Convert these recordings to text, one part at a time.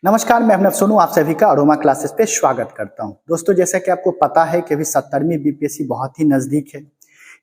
नमस्कार, मैं अभिनव सोनू आप सभी का अरोमा क्लासेस पे स्वागत करता हूं। दोस्तों, जैसा कि आपको पता है कि अभी 70वीं बीपीएससी बहुत ही नज़दीक है।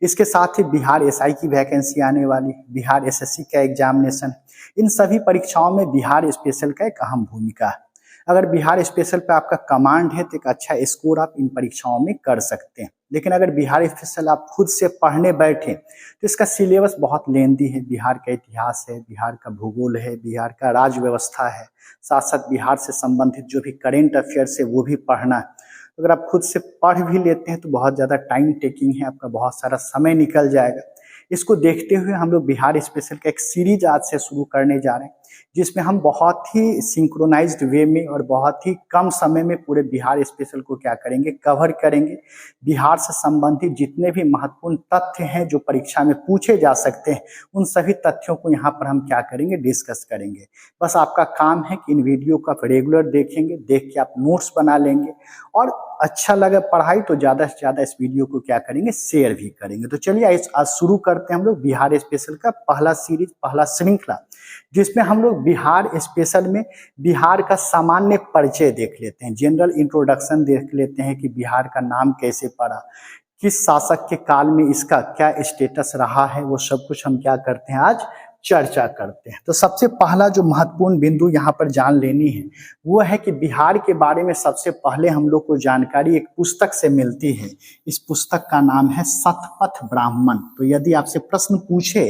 इसके साथ ही बिहार एसआई की वैकेंसी आने वाली, बिहार एसएससी का एग्जामिनेशन, इन सभी परीक्षाओं में बिहार स्पेशल का एक अहम भूमिका है। अगर बिहार स्पेशल पे आपका कमांड है तो एक अच्छा स्कोर आप इन परीक्षाओं में कर सकते हैं। लेकिन अगर बिहार स्पेशल आप खुद से पढ़ने बैठे तो इसका सिलेबस बहुत लेंदी है। बिहार का इतिहास है, बिहार का भूगोल है, बिहार का राज्य व्यवस्था है, साथ साथ बिहार से संबंधित जो भी करेंट अफेयर्स है वो भी पढ़ना है। अगर आप खुद से पढ़ भी लेते हैं तो बहुत ज़्यादा टाइम टेकिंग है, आपका बहुत सारा समय निकल जाएगा। इसको देखते हुए हम लोग बिहार स्पेशल का एक सीरीज आज से शुरू करने जा रहे हैं, जिसमें हम बहुत ही सिंक्रोनाइज्ड वे में और बहुत ही कम समय में पूरे बिहार स्पेशल को क्या करेंगे, कवर करेंगे। बिहार से संबंधित जितने भी महत्वपूर्ण तथ्य हैं जो परीक्षा में पूछे जा सकते हैं, उन सभी तथ्यों को यहाँ पर हम क्या करेंगे, डिस्कस करेंगे। बस आपका काम है कि इन वीडियो को आप रेगुलर देखेंगे, देख के आप नोट्स बना लेंगे और अच्छा लगे पढ़ाई तो ज़्यादा से ज़्यादा इस वीडियो को क्या करेंगे, शेयर भी करेंगे। तो चलिए आज शुरू करते हैं हम लोग बिहार स्पेशल का पहला सीरीज, पहला श्रृंखला, जिसमें हम लोग बिहार स्पेशल में बिहार का सामान्य परिचय देख लेते हैं, जनरल इंट्रोडक्शन देख लेते हैं कि बिहार का नाम कैसे पड़ा, किस शासक के काल में इसका क्या स्टेटस रहा है, वो सब कुछ हम क्या करते हैं, आज चर्चा करते हैं। तो सबसे पहला जो महत्वपूर्ण बिंदु यहाँ पर जान लेनी है वो है कि बिहार के बारे में सबसे पहले हम लोग को जानकारी एक पुस्तक से मिलती है। इस पुस्तक का नाम है शतपथ ब्राह्मण। तो यदि आपसे प्रश्न पूछे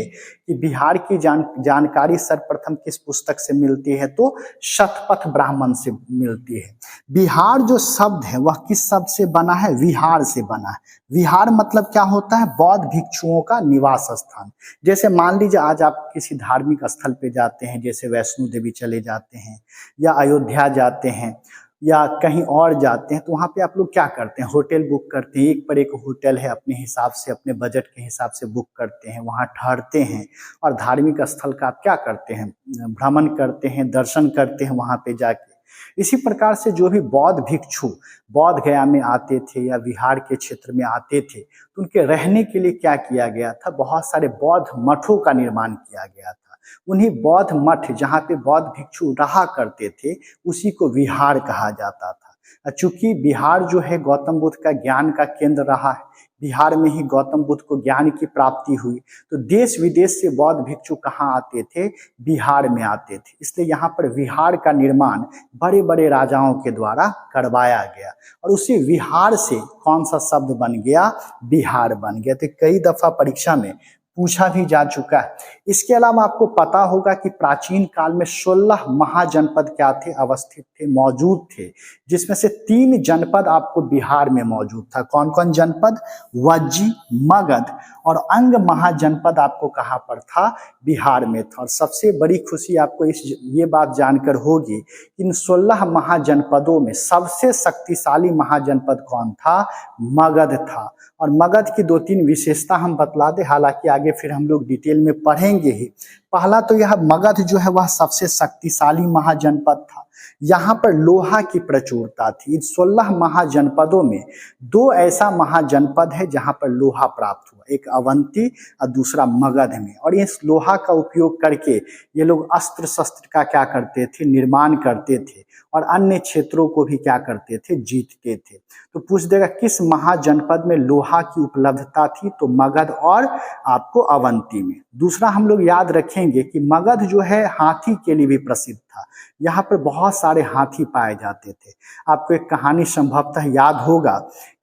कि बिहार की जानकारी सर्वप्रथम किस पुस्तक से मिलती है तो शतपथ ब्राह्मण से मिलती है। बिहार जो शब्द है वह किस शब्द से बना है, विहार से बना है। विहार मतलब क्या होता है, बौद्ध भिक्षुओं का निवास स्थान। जैसे मान लीजिए आज आप किसी धार्मिक स्थल पे जाते हैं, जैसे वैष्णो देवी चले जाते हैं या अयोध्या जाते हैं या कहीं और जाते हैं, तो वहाँ पे आप लोग क्या करते हैं, होटल बुक करते हैं। एक पर एक होटल है, अपने हिसाब से, अपने बजट के हिसाब से बुक करते हैं, वहाँ ठहरते हैं और धार्मिक स्थल का आप क्या करते हैं, भ्रमण करते हैं, दर्शन करते हैं वहाँ पे जाके। इसी प्रकार से जो भी बौद्ध भिक्षु बौद्ध गया में आते थे या बिहार के क्षेत्र में आते थे तो उनके रहने के लिए क्या किया गया था, बहुत सारे बौद्ध मठों का निर्माण किया गया था। उन्हीं बौद्ध मठ जहाँ पे बौद्ध भिक्षु रहा करते थे उसी को विहार कहा जाता था। चूंकि बिहार जो है गौतम बुद्ध का ज्ञान का केंद्र रहा है, बिहार में ही गौतम बुद्ध को ज्ञान की प्राप्ति हुई, तो देश विदेश से बौद्ध भिक्षु कहाँ आते थे, बिहार में आते थे। इसलिए यहाँ पर विहार का निर्माण बड़े बड़े राजाओं के द्वारा करवाया गया और उसी विहार से कौन सा शब्द बन गया, बिहार बन गया। तो कई दफा परीक्षा में पूछा भी जा चुका है। इसके अलावा आपको पता होगा कि प्राचीन काल में 16 महाजनपद क्या थे, अवस्थित थे, मौजूद थे, जिसमें से 3 जनपद आपको बिहार में मौजूद था। कौन कौन जनपद, वज्जी, मगध और अंग महाजनपद आपको कहाँ पर था, बिहार में था। और सबसे बड़ी खुशी आपको ये बात जानकर होगी इन 16 महाजनपदों में सबसे शक्तिशाली महाजनपद कौन था, मगध था। और मगध की 2-3 विशेषता हम बतला दे, हालांकि आगे फिर हम लोग डिटेल में पढ़ेंगे ही। पहला तो यह मगध जो है वह सबसे शक्तिशाली महाजनपद था। यहाँ पर लोहा की प्रचुरता थी। इन 16 महाजनपदों में 2 ऐसा महाजनपद है जहाँ पर लोहा प्राप्त हुआ, एक अवंती और दूसरा मगध में। और इस लोहा का उपयोग करके ये लोग अस्त्र शस्त्र का क्या करते थे, निर्माण करते थे और अन्य क्षेत्रों को भी क्या करते थे, जीतते थे। तो पूछ देगा किस महाजनपद में लोहा की उपलब्धता थी, तो मगध और आपको अवंती में। दूसरा हम लोग याद रखेंगे कि मगध जो है हाथी के लिए भी प्रसिद्ध था। यहाँ पर बहुत सारे हाथी पाए जाते थे। आपको एक कहानी संभवतः याद होगा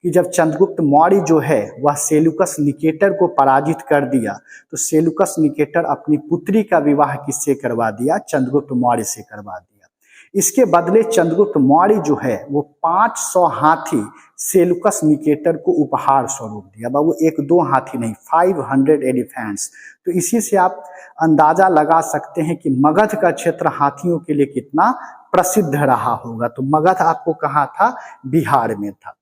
कि जब चंद्रगुप्त मौर्य जो है वह सेल्यूकस निकेटर को पराजित कर दिया तो सेल्यूकस निकेटर अपनी पुत्री का विवाह किससे करवा दिया, चंद्रगुप्त मौर्य से करवा दिया। इसके बदले चंद्रगुप्त मौर्य जो है वो 500 हाथी सेल्यूकस निकेटर को उपहार स्वरूप दिया। वो 1-2 हाथी नहीं, 500 एलिफेंट्स। तो इसी से आप अंदाजा लगा सकते हैं कि मगध का क्षेत्र हाथियों के लिए कितना प्रसिद्ध रहा होगा। तो मगध आपको कहाँ था, बिहार में था।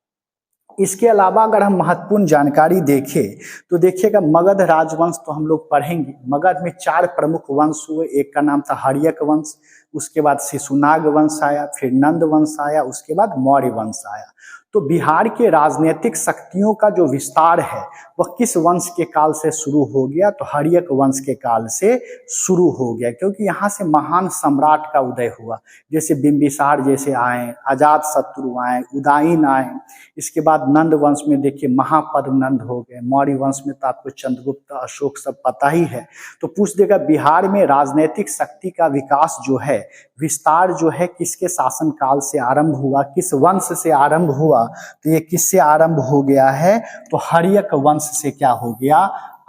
इसके अलावा अगर हम महत्वपूर्ण जानकारी देखें तो देखिएगा मगध राजवंश तो हम लोग पढ़ेंगे। मगध में 4 प्रमुख वंश हुए। एक का नाम था हर्यक वंश, उसके बाद शिशुनाग वंश आया, फिर नंद वंश आया, उसके बाद मौर्य वंश आया। तो बिहार के राजनीतिक शक्तियों का जो विस्तार है वह किस वंश के काल से शुरू हो गया? तो हर्यक वंश के काल से शुरू हो गया, क्योंकि यहाँ से महान सम्राट का उदय हुआ। जैसे बिंबिसार जैसे आए, अजात शत्रु आए, उदयन आए, इसके बाद नंद वंश में देखिए महापद्मनंद हो गए, मौर्य वंश में तो आपको चंद्रगुप्त, अशोक सब पता ही है। तो पूछ देगा बिहार में राजनीतिक शक्ति का विकास जो है, विस्तार जो है, किसके शासन काल से आरंभ हुआ, किस वंश से आरंभ हुआ? तो ये किससे आरंभ हो गया है? तो हर्यक वंश से क्या हो गया?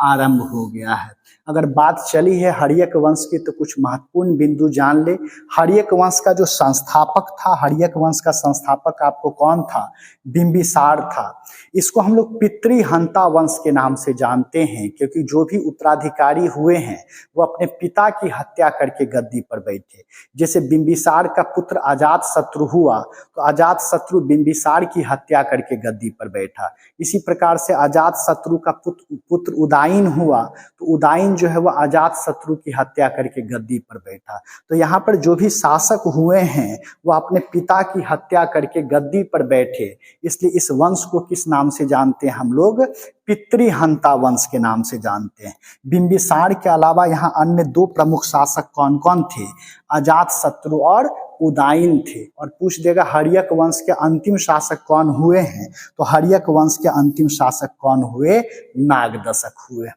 आरंभ हो गया है। अगर बात चली है हर्यक वंश की तो कुछ महत्वपूर्ण बिंदु जान ले। हर्यक वंश का जो संस्थापक था, हर्यक वंश का संस्थापक आपको कौन था? बिंबिसार था। इसको हम लोग पितृहंता वंश के नाम से जानते हैं, क्योंकि जो भी उत्तराधिकारी हुए हैं वो अपने पिता की हत्या करके गद्दी पर बैठे। जैसे बिंबिसार का पुत्र अजात शत्रु हुआ तो अजात शत्रु बिंबिसार की हत्या करके गद्दी पर बैठा। इसी प्रकार से अजात शत्रु का पुत्र उदयन हुआ तो उदयन जो है वह अजात शत्रु की हत्या करके गद्दी पर बैठा। तो यहाँ पर जो भी शासक हुए हैं वह अपने पिता की हत्या करके गद्दी पर बैठे, इसलिए इस वंश को किस नाम से जानते हैं हम लोग? पितृहंता वंश के नाम से जानते हैं। बिंबिसार के अलावा यहाँ अन्य दो प्रमुख शासक कौन कौन थे? अजात शत्रु और उदयन थे। और पूछ देगा हर्यक वंश के अंतिम शासक कौन हुए हैं? तो हर्यक वंश के अंतिम शासक कौन हुए? नागदशक हुए।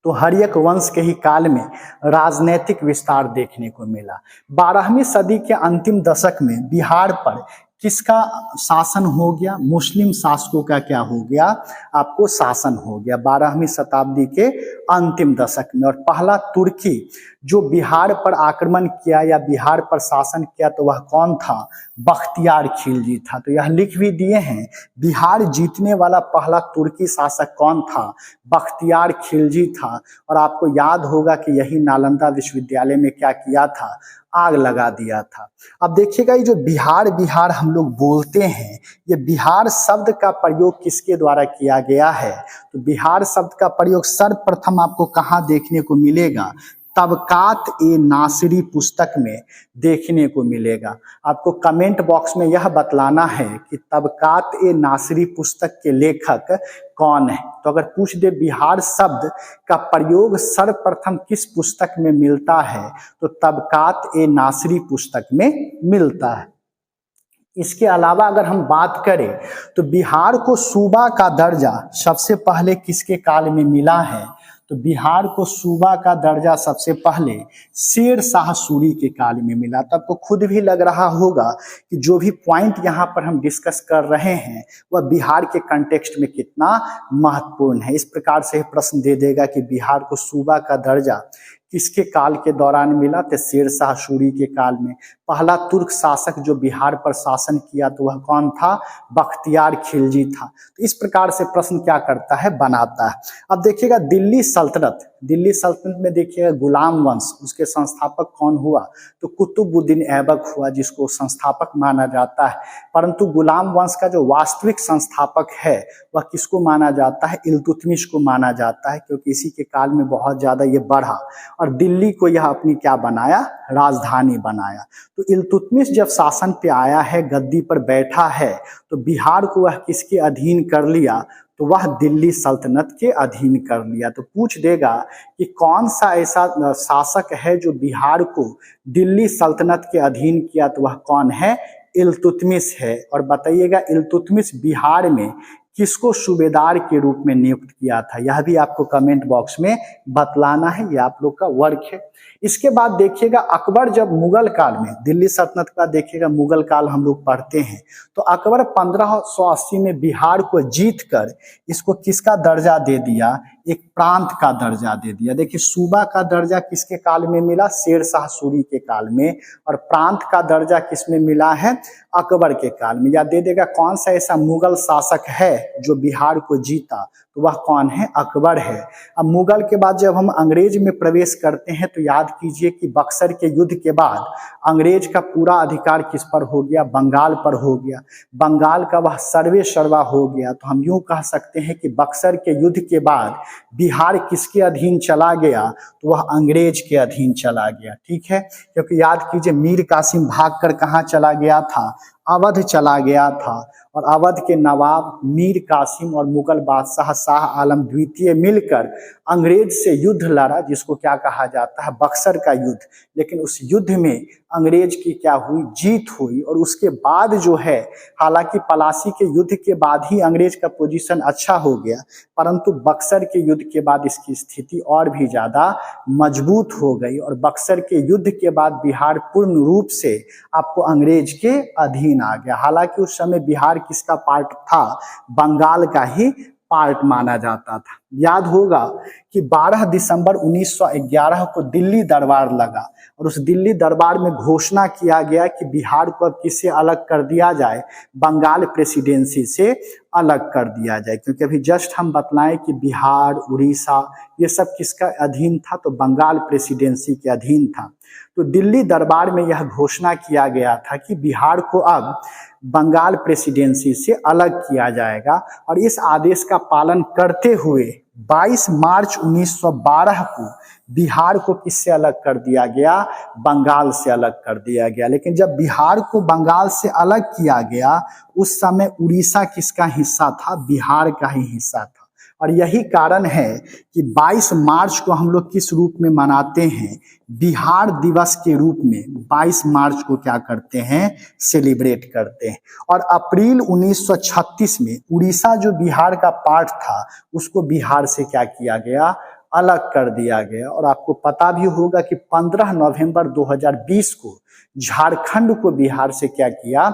तो हर्यक वंश के ही काल में राजनीतिक विस्तार देखने को मिला। 12वीं सदी के अंतिम दशक में बिहार पर किसका शासन हो गया? मुस्लिम शासकों का क्या हो गया? आपको शासन हो गया 12वीं शताब्दी के अंतिम दशक में। और पहला तुर्की जो बिहार पर आक्रमण किया या बिहार पर शासन किया तो वह कौन था? बख्तियार खिलजी था। तो यह लिख भी दिए हैं, बिहार जीतने वाला पहला तुर्की शासक कौन था? बख्तियार खिलजी था। और आपको याद होगा कि यही नालंदा विश्वविद्यालय में क्या किया था? आग लगा दिया था। अब देखिएगा ये जो बिहार बिहार हम लोग बोलते हैं, ये बिहार शब्द का प्रयोग किसके द्वारा किया गया है? तो बिहार शब्द का प्रयोग सर्वप्रथम आपको कहाँ देखने को मिलेगा? तबकात-ए-नासिरी पुस्तक में देखने को मिलेगा। आपको कमेंट बॉक्स में यह बतलाना है कि तबकात-ए-नासिरी पुस्तक के लेखक कौन है। तो अगर पूछ दे बिहार शब्द का प्रयोग सर्वप्रथम किस पुस्तक में मिलता है? तो तबकात-ए-नासिरी पुस्तक में मिलता है। इसके अलावा अगर हम बात करें तो बिहार को सूबा का दर्जा सबसे पहले किसके काल में मिला है? तो बिहार को सूबा का दर्जा सबसे पहले शेर शाह सूरी के काल में मिला। तो आपको खुद भी लग रहा होगा कि जो भी पॉइंट यहाँ पर हम डिस्कस कर रहे हैं वह बिहार के कंटेक्स्ट में कितना महत्वपूर्ण है। इस प्रकार से प्रश्न दे देगा कि बिहार को सूबा का दर्जा किसके काल के दौरान मिला? तो शेर शाह सूरी के काल में। पहला तुर्क शासक जो बिहार पर शासन किया तो वह कौन था? बख्तियार खिलजी था। तो इस प्रकार से प्रश्न क्या करता है? बनाता है। अब देखिएगा दिल्ली सल्तनत, दिल्ली सल्तनत में देखिएगा गुलाम वंश, उसके संस्थापक कौन हुआ? तो कुतुबुद्दीन ऐबक हुआ, जिसको संस्थापक माना जाता है। परंतु गुलाम वंश का जो वास्तविक संस्थापक है वह किसको माना जाता है? इल्तुतमिश को माना जाता है, क्योंकि इसी के काल में बहुत ज्यादा ये बढ़ा और दिल्ली को यह अपनी क्या बनाया? राजधानी बनाया। तो इल्तुतमिश जब शासन पे आया है, गद्दी पर बैठा है, तो बिहार को वह किसके अधीन कर लिया? तो वह दिल्ली सल्तनत के अधीन कर लिया। तो पूछ देगा कि कौन सा ऐसा शासक है जो बिहार को दिल्ली सल्तनत के अधीन किया? तो वह कौन है? इल्तुतमिश है। और बताइएगा इल्तुतमिश बिहार में किसको सूबेदार के रूप में नियुक्त किया था? यह भी आपको कमेंट बॉक्स में बतलाना है, यह आप लोग का वर्क है। इसके बाद देखिएगा अकबर जब मुगल काल में, दिल्ली सल्तनत का देखिएगा मुगल काल हम लोग पढ़ते हैं, तो अकबर 1580 में बिहार को जीत कर इसको किसका दर्जा दे दिया? एक प्रांत का दर्जा दे दिया। देखिए सूबा का दर्जा किसके काल में मिला? शेर शाह सूरी के काल में। और प्रांत का दर्जा किसमें मिला है? अकबर के काल में। या दे देगा कौन सा ऐसा मुगल शासक है जो बिहार को जीता? तो वह कौन है? अकबर है। अब मुगल के बाद जब हम अंग्रेज में प्रवेश करते हैं तो याद कीजिए कि बक्सर के युद्ध के बाद अंग्रेज का पूरा अधिकार किस पर हो गया? बंगाल पर हो गया। बंगाल का वह सर्वे सर्वा हो गया। तो हम यूं कह सकते हैं कि बक्सर के युद्ध के बाद बिहार किसके अधीन चला गया? तो वह अंग्रेज के अधीन चला गया। ठीक है, क्योंकि याद कीजिए मीर कासिम भागकर कहाँ चला गया था? अवध चला गया था और अवध के नवाब मीर कासिम और मुगल बादशाह शाह आलम द्वितीय मिलकर अंग्रेज से युद्ध लड़ा, जिसको क्या कहा जाता है, बक्सर का युद्ध। लेकिन उस युद्ध में अंग्रेज की क्या हुई, जीत हुई। और उसके बाद जो है, हालांकि पलासी के युद्ध के बाद ही अंग्रेज का पोजीशन अच्छा हो गया, परंतु बक्सर के युद्ध के बाद इसकी स्थिति और भी ज्यादा मजबूत हो गई। और बक्सर के युद्ध के बाद बिहार पूर्ण रूप से आपको अंग्रेज के अधीन आ गया। हालांकि उस समय बिहार किसका पार्ट था, बंगाल का ही पार्ट माना जाता था। याद होगा कि 12 दिसंबर 1911 को दिल्ली दरबार लगा और उस दिल्ली दरबार में घोषणा किया गया कि बिहार को अब किससे अलग कर दिया जाए, बंगाल प्रेसिडेंसी से अलग कर दिया जाए। क्योंकि अभी जस्ट हम बतलाएं कि बिहार, उड़ीसा ये सब किसका अधीन था, तो बंगाल प्रेसिडेंसी के अधीन था। तो दिल्ली दरबार में यह घोषणा किया गया था कि बिहार को अब बंगाल प्रेसिडेंसी से अलग किया जाएगा। और इस आदेश का पालन करते हुए 22 मार्च 1912 को बिहार को किससे अलग कर दिया गया, बंगाल से अलग कर दिया गया। लेकिन जब बिहार को बंगाल से अलग किया गया, उस समय उड़ीसा किसका हिस्सा था, बिहार का ही हिस्सा था। और यही कारण है कि 22 मार्च को हम लोग किस रूप में मनाते हैं, बिहार दिवस के रूप में 22 मार्च को क्या करते हैं, सेलिब्रेट करते हैं। और अप्रैल 1936 में उड़ीसा जो बिहार का पार्ट था, उसको बिहार से क्या किया गया, अलग कर दिया गया। और आपको पता भी होगा कि 15 नवंबर 2020 को झारखंड को बिहार से क्या किया,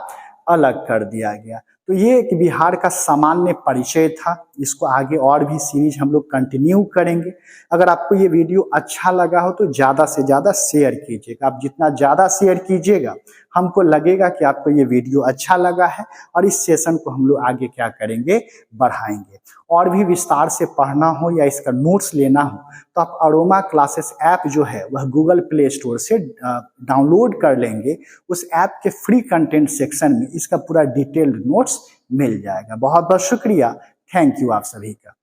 अलग कर दिया गया। तो ये एक बिहार का सामान्य परिचय था। इसको आगे और भी सीरीज हम लोग कंटिन्यू करेंगे। अगर आपको ये वीडियो अच्छा लगा हो तो ज़्यादा से ज़्यादा शेयर कीजिएगा। आप जितना ज़्यादा शेयर कीजिएगा, हमको लगेगा कि आपको ये वीडियो अच्छा लगा है और इस सेशन को हम लोग आगे क्या करेंगे, बढ़ाएंगे। और भी विस्तार से पढ़ना हो या इसका नोट्स लेना हो तो आप अरोमा क्लासेस ऐप जो है वह गूगल प्ले स्टोर से डाउनलोड कर लेंगे। उस ऐप के फ्री कंटेंट सेक्शन में इसका पूरा डिटेल्ड नोट्स मिल जाएगा। बहुत बहुत शुक्रिया, थैंक यू आप सभी का।